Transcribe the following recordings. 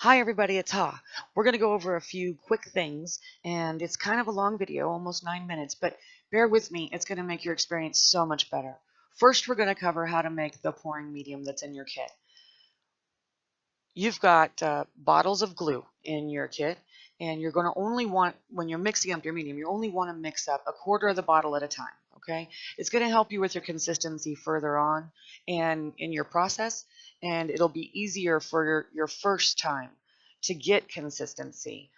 Hi everybody, it's Ha. We're going to go over a few quick things, and it's kind of a long video, almost 9 minutes, but bear with me, it's going to make your experience so much better. First, we're going to cover how to make the pouring medium that's in your kit. You've got bottles of glue in your kit, and you're going to only want, when you're mixing up your medium, you only want to mix up a quarter of the bottle at a time, okay? It's going to help you with your consistency further on and in your process, and it'll be easier for your first time to get consistency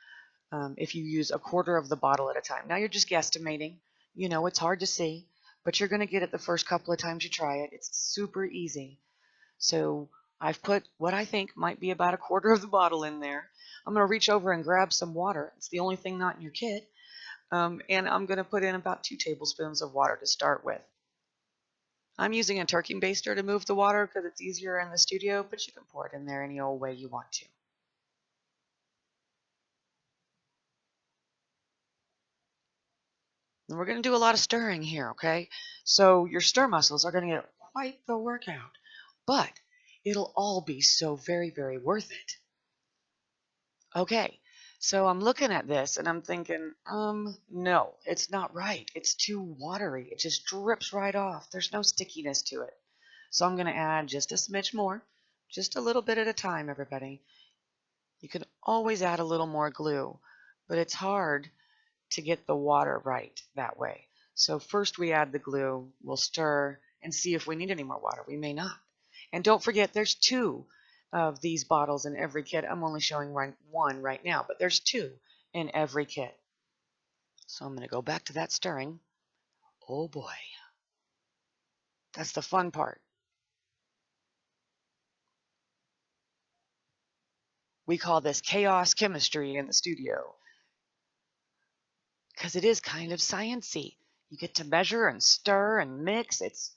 if you use a quarter of the bottle at a time. Now you're just guesstimating. You know, it's hard to see, but you're going to get it the first couple of times you try it. It's super easy. So I've put what I think might be about a quarter of the bottle in there. I'm going to reach over and grab some water. It's the only thing not in your kit. And I'm going to put in about 2 tablespoons of water to start with. I'm using a turkey baster to move the water because it's easier in the studio, but you can pour it in there any old way you want to. And we're going to do a lot of stirring here, okay? So your stir muscles are going to get quite the workout, but it'll all be so very, very worth it. Okay, so I'm looking at this and I'm thinking, no, it's not right. It's too watery. It just drips right off. There's no stickiness to it. So I'm going to add just a smidge more, just a little bit at a time, everybody. You can always add a little more glue, but it's hard to get the water right that way. So first we add the glue, we'll stir and see if we need any more water. We may not. And don't forget there's 2 of these bottles in every kit. I'm only showing one right now, but there's 2 in every kit. So I'm going to go back to that stirring. Oh boy. That's the fun part. We call this chaos chemistry in the studio, because it is kind of sciencey. You get to measure and stir and mix. It's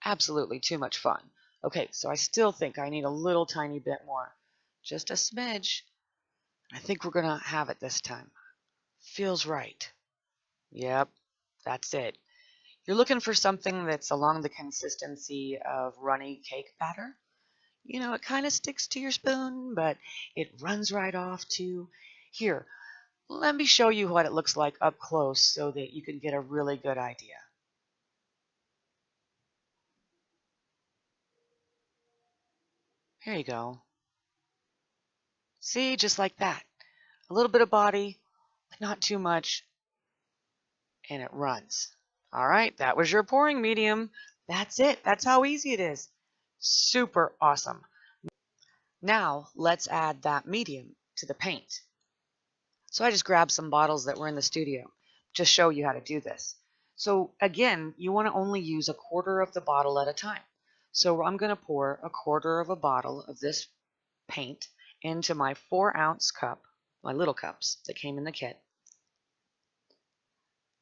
absolutely too much fun. Okay, so I still think I need a little tiny bit more. Just a smidge. I think we're going to have it this time. Feels right. Yep, that's it. You're looking for something that's along the consistency of runny cake batter. You know, it kind of sticks to your spoon, but it runs right off too. Here, let me show you what it looks like up close so that you can get a really good idea. Here you go. See, just like that. A little bit of body, but not too much, and it runs. All right, that was your pouring medium. That's it. That's how easy it is. Super awesome. Now, let's add that medium to the paint. So I just grabbed some bottles that were in the studio. Just show you how to do this. So again, you want to only use a quarter of the bottle at a time. So I'm going to pour a quarter of a bottle of this paint into my 4-ounce cup, my little cups that came in the kit.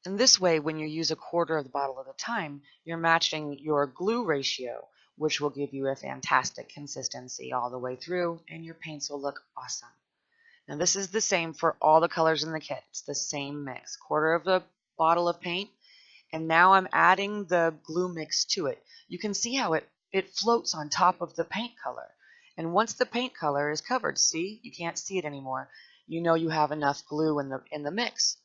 And this way, when you use a quarter of the bottle at a time, you're matching your glue ratio, which will give you a fantastic consistency all the way through, and your paints will look awesome. Now this is the same for all the colors in the kit. It's the same mix. Quarter of the bottle of paint, and now I'm adding the glue mix to it. You can see how it floats on top of the paint color. And once the paint color is covered, see, you can't see it anymore. You know you have enough glue in the mix.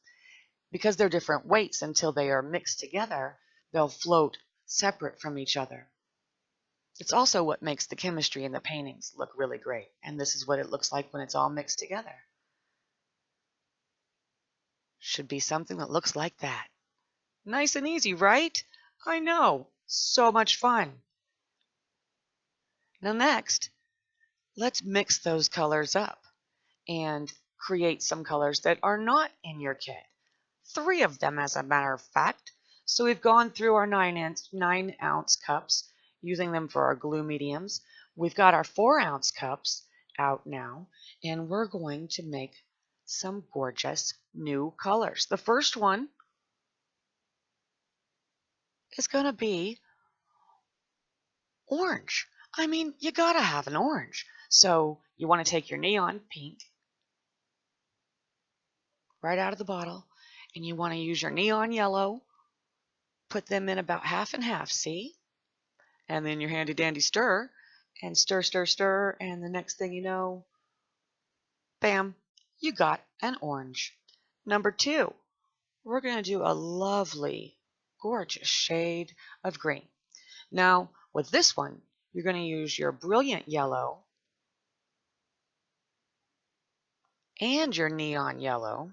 Because they're different weights, until they are mixed together, they'll float separate from each other. It's also what makes the chemistry in the paintings look really great. And this is what it looks like when it's all mixed together. Should be something that looks like that. Nice and easy, right? I know. So much fun. Now next, let's mix those colors up and create some colors that are not in your kit. 3 of them, as a matter of fact. So we've gone through our 9-ounce cups, using them for our glue mediums. We've got our 4-ounce cups out now, and we're going to make some gorgeous new colors. The first one is going to be orange. I mean, you gotta have an orange. So you want to take your neon pink right out of the bottle, and you want to use your neon yellow, put them in about half and half, see? And then your handy dandy stir, and stir, stir, stir, and the next thing you know, Bam, you got an orange. Number 2, we're going to do a lovely, gorgeous shade of green. Now, with this one, you're going to use your brilliant yellow and your neon yellow,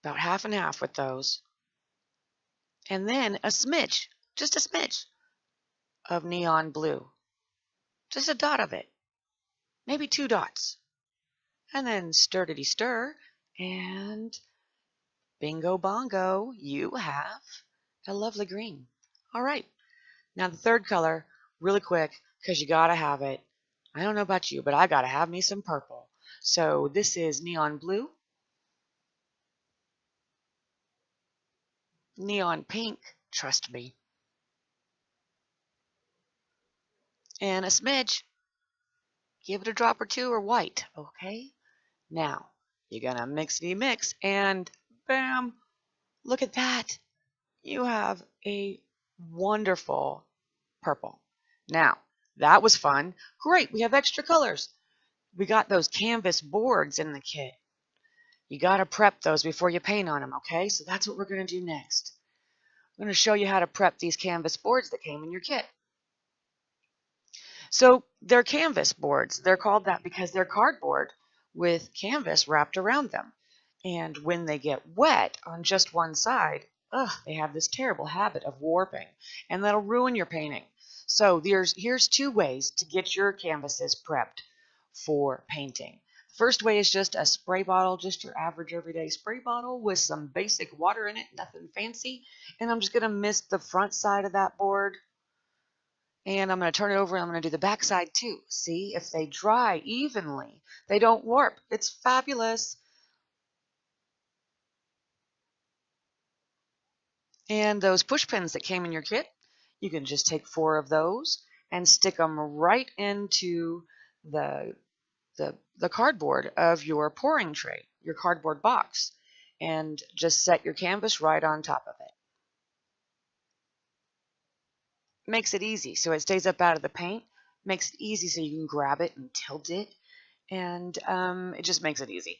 about half and half with those, and then a smidge, just a smidge of neon blue, just a dot of it, maybe 2 dots, and then stir, and bingo bongo, you have a lovely green. All right, now the third color, really quick, because you gotta have it. I don't know about you, but I gotta have me some purple. So this is neon blue, neon pink, trust me, and a smidge. Give it a drop or two or white, okay? Now, you're gonna mix, and bam, look at that. You have a wonderful purple. Now, that was fun. Great, we have extra colors. We got those canvas boards in the kit. You got to prep those before you paint on them, okay? So that's what we're going to do next. I'm going to show you how to prep these canvas boards that came in your kit. So they're canvas boards. They're called that because they're cardboard with canvas wrapped around them. And when they get wet on just one side, they have this terrible habit of warping, and that'll ruin your painting. So here's 2 ways to get your canvases prepped for painting. First way is just a spray bottle, just your average everyday spray bottle with some basic water in it, nothing fancy. And I'm just going to mist the front side of that board. And I'm going to turn it over and I'm going to do the back side too. See, if they dry evenly, they don't warp. It's fabulous. And those push pins that came in your kit, you can just take 4 of those and stick them right into the cardboard of your pouring tray, your cardboard box, and just set your canvas right on top of it. Makes it easy so it stays up out of the paint, makes it easy so you can grab it and tilt it, and it just makes it easy.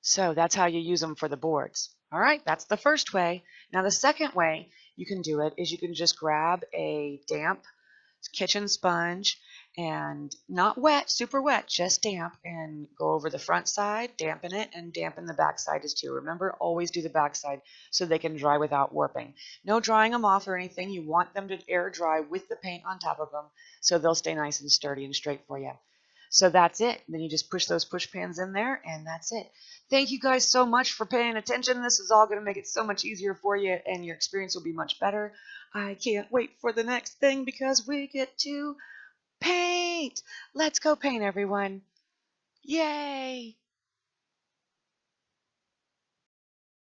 So that's how you use them for the boards. All right, that's the first way. Now the second way you can do it is you can just grab a damp kitchen sponge, and not wet, super wet, just damp, and go over the front side, dampen it, and dampen the back side as too. Remember, always do the back side so they can dry without warping. No drying them off or anything. You want them to air dry with the paint on top of them so they'll stay nice and sturdy and straight for you. So that's it. Then you just push those push pans in there, and that's it. Thank you guys so much for paying attention. This is all going to make it so much easier for you, and your experience will be much better. I can't wait for the next thing because we get to paint. Let's go paint, everyone. Yay!